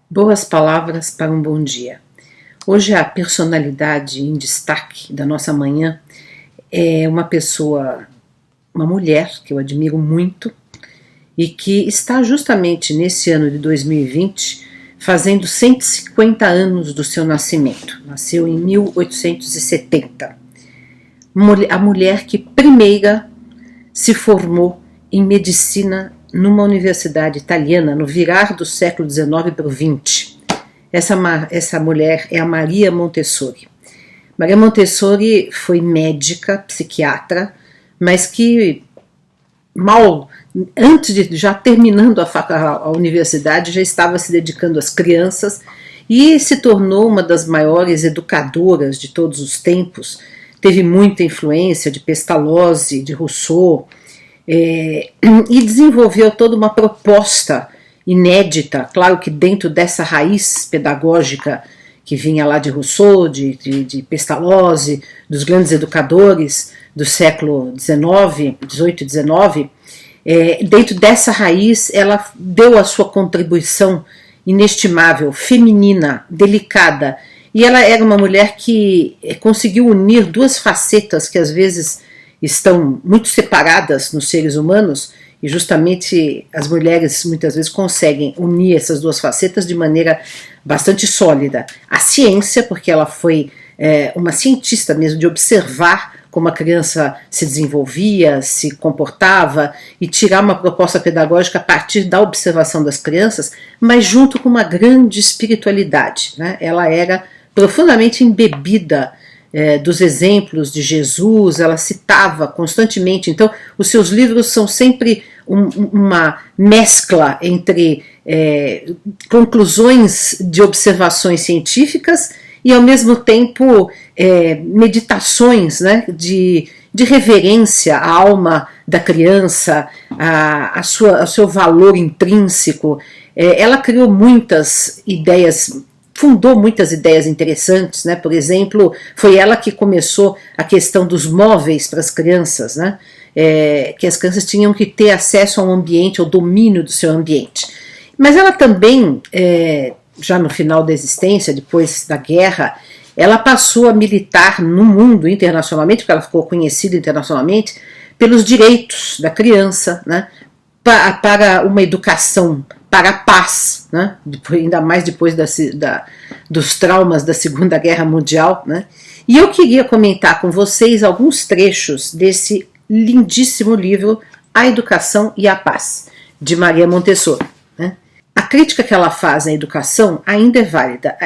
Boas palavras para um bom dia. Hoje a personalidade em destaque da nossa manhã é uma pessoa, uma mulher que eu admiro muito e que está justamente nesse ano de 2020 fazendo 150 anos do seu nascimento. Nasceu em 1870. A mulher que primeira se formou em medicina numa universidade italiana no virar do século XIX para o XX. Essa mulher é a Maria Montessori. Maria Montessori foi médica, psiquiatra, mas que antes de já terminando a universidade, já estava se dedicando às crianças e se tornou uma das maiores educadoras de todos os tempos. Teve muita influência de Pestalozzi, de Rousseau, e desenvolveu toda uma proposta inédita, claro que dentro dessa raiz pedagógica que vinha lá de Rousseau, de Pestalozzi, dos grandes educadores do século XIX, XVIII e XIX, dentro dessa raiz ela deu a sua contribuição inestimável, feminina, delicada, e ela era uma mulher que conseguiu unir duas facetas que às vezes estão muito separadas nos seres humanos, e justamente as mulheres muitas vezes conseguem unir essas duas facetas de maneira bastante sólida. A ciência, porque ela foi uma cientista mesmo, de observar como a criança se desenvolvia, se comportava, e tirar uma proposta pedagógica a partir da observação das crianças, mas junto com uma grande espiritualidade, né? Ela era profundamente embebida dos exemplos de Jesus, ela citava constantemente. Então os seus livros são sempre uma mescla entre conclusões de observações científicas e ao mesmo tempo meditações, né, de reverência à alma da criança, ao seu valor intrínseco. Ela criou muitas ideias, fundou muitas ideias interessantes, né? Por exemplo, foi ela que começou a questão dos móveis para as crianças, né? Que as crianças tinham que ter acesso ao ambiente, ao domínio do seu ambiente. Mas ela também, já no final da existência, depois da guerra, ela passou a militar no mundo internacionalmente, porque ela ficou conhecida internacionalmente, pelos direitos da criança, né? Para uma educação, para a paz, né? Ainda mais depois dos traumas da Segunda Guerra Mundial, né? E eu queria comentar com vocês alguns trechos desse lindíssimo livro A Educação e a Paz, de Maria Montessori, né? A crítica que ela faz à educação ainda é válida.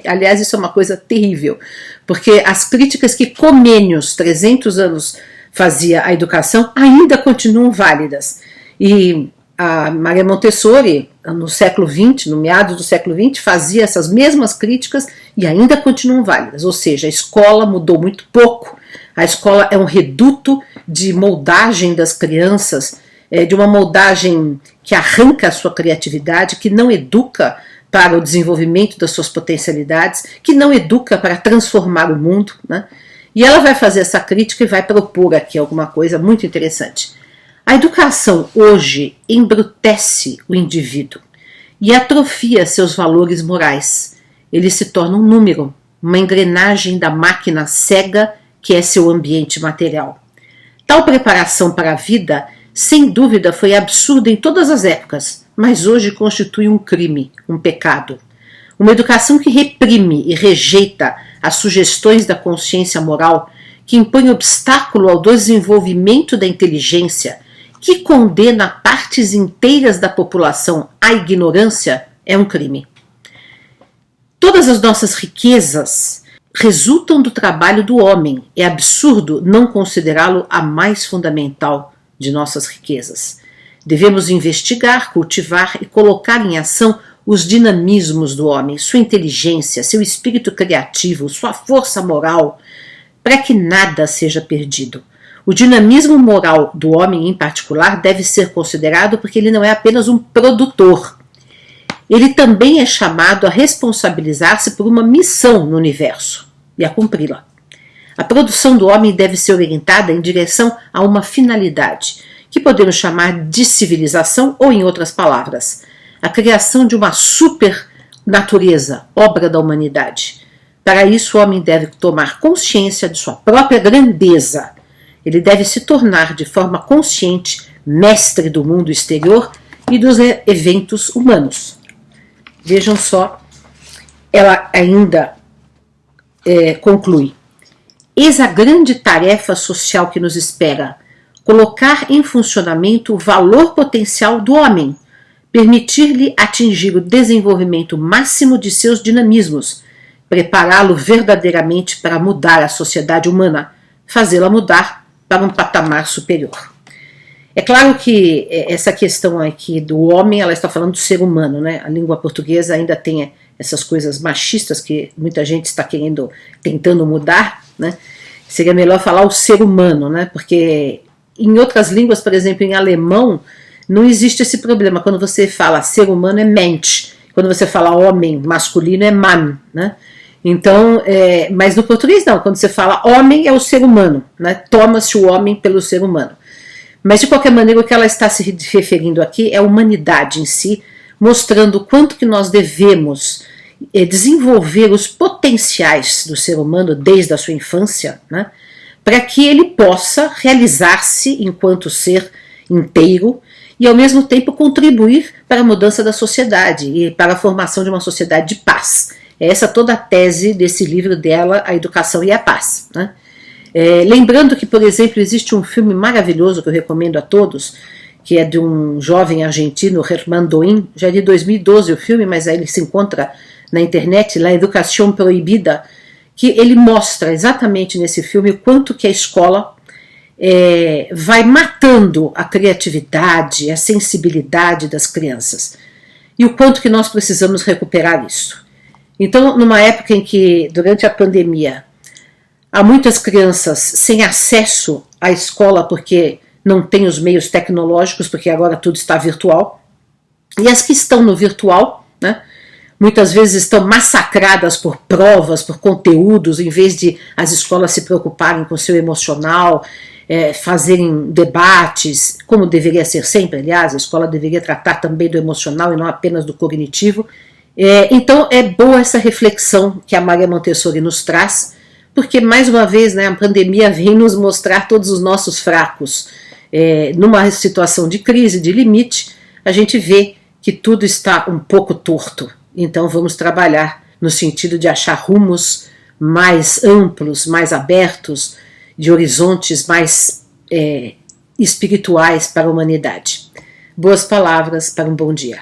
Aliás, isso é uma coisa terrível, porque as críticas que Comênios, 300 anos, fazia à educação ainda continuam válidas. E a Maria Montessori, no século XX, no meados do século XX, fazia essas mesmas críticas e ainda continuam válidas. Ou seja, a escola mudou muito pouco. A escola é um reduto de moldagem das crianças, de uma moldagem que arranca a sua criatividade, que não educa para o desenvolvimento das suas potencialidades, que não educa para transformar o mundo, né? E ela vai fazer essa crítica e vai propor aqui alguma coisa muito interessante. A educação hoje embrutece o indivíduo e atrofia seus valores morais. Ele se torna um número, uma engrenagem da máquina cega que é seu ambiente material. Tal preparação para a vida, sem dúvida, foi absurda em todas as épocas, mas hoje constitui um crime, um pecado. Uma educação que reprime e rejeita as sugestões da consciência moral, que impõe obstáculo ao desenvolvimento da inteligência, que condena partes inteiras da população à ignorância, é um crime. Todas as nossas riquezas resultam do trabalho do homem. É absurdo não considerá-lo a mais fundamental de nossas riquezas. Devemos investigar, cultivar e colocar em ação os dinamismos do homem, sua inteligência, seu espírito criativo, sua força moral, para que nada seja perdido. O dinamismo moral do homem em particular deve ser considerado porque ele não é apenas um produtor. Ele também é chamado a responsabilizar-se por uma missão no universo e a cumpri-la. A produção do homem deve ser orientada em direção a uma finalidade, que podemos chamar de civilização ou, em outras palavras, a criação de uma super natureza, obra da humanidade. Para isso, o homem deve tomar consciência de sua própria grandeza. Ele deve se tornar de forma consciente mestre do mundo exterior e dos eventos humanos. Vejam só, ela ainda conclui: eis a grande tarefa social que nos espera, colocar em funcionamento o valor potencial do homem, permitir-lhe atingir o desenvolvimento máximo de seus dinamismos, prepará-lo verdadeiramente para mudar a sociedade humana, fazê-la mudar para um patamar superior. É claro que essa questão aqui do homem, ela está falando do ser humano, né? A língua portuguesa ainda tem essas coisas machistas que muita gente está tentando mudar, né? Seria melhor falar o ser humano, né? Porque em outras línguas, por exemplo, em alemão, não existe esse problema. Quando você fala ser humano é Mensch, quando você fala homem masculino é Mann, né? Então, mas no português não, quando você fala homem é o ser humano, né? Toma-se o homem pelo ser humano. Mas, de qualquer maneira, o que ela está se referindo aqui é a humanidade em si, mostrando o quanto que nós devemos desenvolver os potenciais do ser humano desde a sua infância, né, para que ele possa realizar-se enquanto ser inteiro e, ao mesmo tempo, contribuir para a mudança da sociedade e para a formação de uma sociedade de paz. Essa é toda a tese desse livro dela, A Educação e a Paz, né? Lembrando que, por exemplo, existe um filme maravilhoso que eu recomendo a todos, que é de um jovem argentino, Germán Doin, já é de 2012 o filme, mas aí ele se encontra na internet, La Educación Prohibida, que ele mostra exatamente nesse filme o quanto que a escola vai matando a criatividade, a sensibilidade das crianças, e o quanto que nós precisamos recuperar isso. Então, numa época em que, durante a pandemia, há muitas crianças sem acesso à escola porque não tem os meios tecnológicos, porque agora tudo está virtual. E as que estão no virtual, né, muitas vezes estão massacradas por provas, por conteúdos, em vez de as escolas se preocuparem com o seu emocional, fazerem debates, como deveria ser sempre, aliás, a escola deveria tratar também do emocional e não apenas do cognitivo. Então é boa essa reflexão que a Maria Montessori nos traz, porque, mais uma vez, né, a pandemia vem nos mostrar todos os nossos fracos. Numa situação de crise, de limite, a gente vê que tudo está um pouco torto. Então vamos trabalhar no sentido de achar rumos mais amplos, mais abertos, de horizontes mais espirituais para a humanidade. Boas palavras para um bom dia.